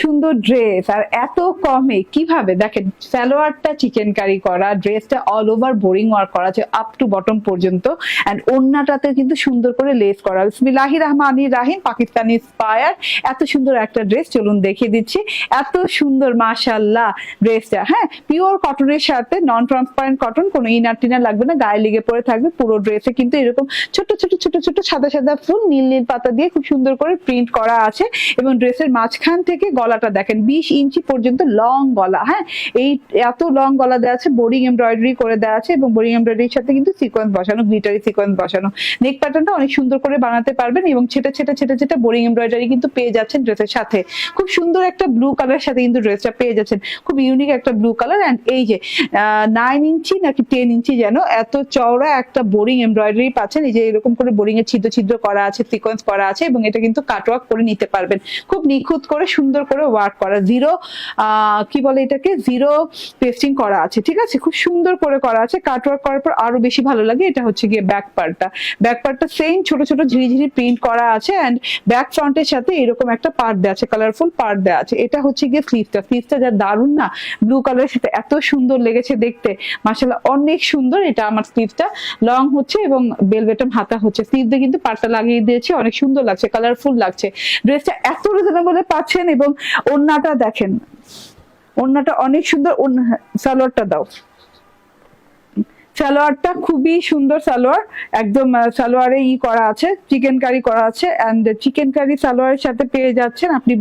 সুন্দর ড্রেস আর এত কমে কিভাবে দেখেন, সালোয়ারটা চিকেন কারি করা, ড্রেসটা অল ওভার বোরিং ওয়ার্ক করা আছে আপ টু বটম পর্যন্ত, এন্ড ওন্নাটাতে কিন্তু সুন্দর করে লেস করা। বিসমিল্লাহির রহমানির রহিম, পাকিস্তানি ইন্সপায়ার এত সুন্দর একটা ড্রেস, চলুন দেখিয়ে দিচ্ছি। এত সুন্দর মাশাআল্লাহ ড্রেসটা, হ্যাঁ পিওর কটনের সাথে, নন ট্রান্সপারেন্ট কটন, কোনো ইনার টিনার লাগবে না, গায়ে লেগে পড়ে থাকবে। পুরো ড্রেসে কিন্তু এরকম ছোট ছোট ছোট ছোট সাদা সাদা ফুল নীল নীল পাতা দিয়ে খুব সুন্দর করে প্রিন্ট করা আছে, এবং ড্রেসের মাঝখান থেকে গলাটা দেখেন 20 ইঞ্চি পর্যন্ত লং গলা, হ্যাঁ এই এত লং গলা দেওয়া আছে, বোরিং এমব্রয়ডারি করে দেওয়া আছে, এবং বোরিং এমব্রয়ডারির সাথে কিন্তু সিকোয়েন্স বসানো, গ্লিটারি সিকোয়েন্স বসানো। নেক প্যাটার্নটা অনেক সুন্দর করে বানাতে পারবেন, এবং ছেটে ছেটে ছেটে ছেটে বোরিং এমব্রয়ডারি কিন্তু পেয়ে যাচ্ছেন ড্রেসের সাথে। খুব সুন্দর একটা ব্লু কালার সাথে কিন্তু ড্রেসটা পেয়ে যাচ্ছেন, খুব ইউনিক একটা ব্লু কালার। এন্ড এই যে 9 ইঞ্চি নাকি 10 ইঞ্চি যেন এত চওড়া একটা বোরিং এমব্রয়ডারি পাচ্ছেন, এই যে এরকম করে বোরিং এর ছিদ্র ছিদ্র করা আছে, সিকোয়েন্স করা আছে, এবং এটা কিন্তু কাটওয়ার্ক করে নিতে পারবেন, খুব নিখুঁত করে সুন্দর করে ওয়ার্ক করা, জিরো কি বলে এটাকে, জিরো পেস্টিং করা আছে, ঠিক আছে, খুব সুন্দর করে করা আছে। কাটওয়ার্ক করার পর আরো বেশি ভালো লাগে। এটা হচ্ছে গিয়ে ব্যাক পার্টটা, ব্যাক পার্টটা সেম ছোট ছোট ঝিরিঝিরি প্রিন্ট করা আছে, এন্ড ব্যাক ফ্রন্টের সাথে এরকম একটা পার্ট দেওয়া আছে, কালারফুল পার্ট দেওয়া আছে। এটা হচ্ছে গিয়ে স্লিভটা, স্লিভটা যা দারুন না, ব্লু কালারের সাথে এত সুন্দর লেগেছে দেখতে, মাশাআল্লাহ অনেক সুন্দর। এটা আমার স্লিভটা লং হচ্ছে এবং বেলভেটম হাতা হচ্ছে, স্লিভে কিন্তু পার্টটা লাগিয়ে দিয়েছি, অনেক সুন্দর লাগছে, কালারফুল লাগছে। ড্রেসটা এত রিজনেবলে পাচ্ছেন, এবং ওড়নাটা দেখেন, ওড়নাটা অনেক সুন্দর। সালোয়ারটা দাও, সালোয়ারটা খুবই সুন্দর সালোয়ার, একদম সালোয়ারে করা আছে, চিকেন কারি করা আছে, এন্ড চিকেন কারি সালোয়ারের সাথে পেয়ে যাচ্ছেন আপনি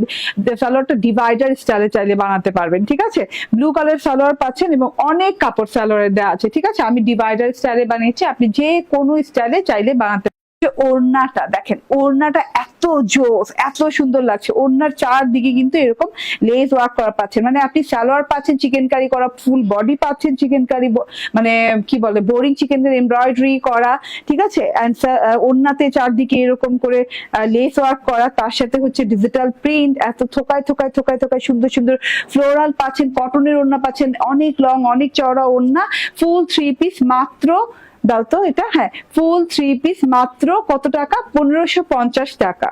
সালোয়ারটা ডিভাইডার স্টাইলে চাইলে বানাতে পারবেন, ঠিক আছে। ব্লু কালার সালোয়ার পাচ্ছেন, এবং অনেক কাপড় সালোয়ারে দেওয়া আছে, ঠিক আছে। আমি ডিভাইডার স্টাইলে বানিয়েছি, আপনি যে কোনো স্টাইলে চাইলে বানাতে। ওড়নাটা দেখেন, ওড়নাটা এত জোস, এত সুন্দর লাগছে। ওড়নার চারদিকে কিন্তু এরকম লেস ওয়ার্ক করা পাচ্ছেন, মানে আপনি সালোয়ার পাচ্ছেন চিকেন কারি করা, ফুল বডি পাচ্ছেন চিকেন কারি, মানে কি বলে বোরিং চিকেন কারি এমব্রয়ডারি করা, ঠিক আছে। ওড়নাতে চারদিকে এরকম করে লেস ওয়ার্ক করা, তার সাথে হচ্ছে ডিজিটাল প্রিন্ট, এত থোকায় থোকায় থোকায় থোকায় সুন্দর সুন্দর ফ্লোরাল পাচ্ছেন, কটনের ওড়না পাচ্ছেন, অনেক লং অনেক চওড়া ওড়না, ফুল 3 পিস মাত্র, দাও তো এটা, হ্যাঁ ফুল 3 পিস মাত্র কত টাকা, 1550 টাকা।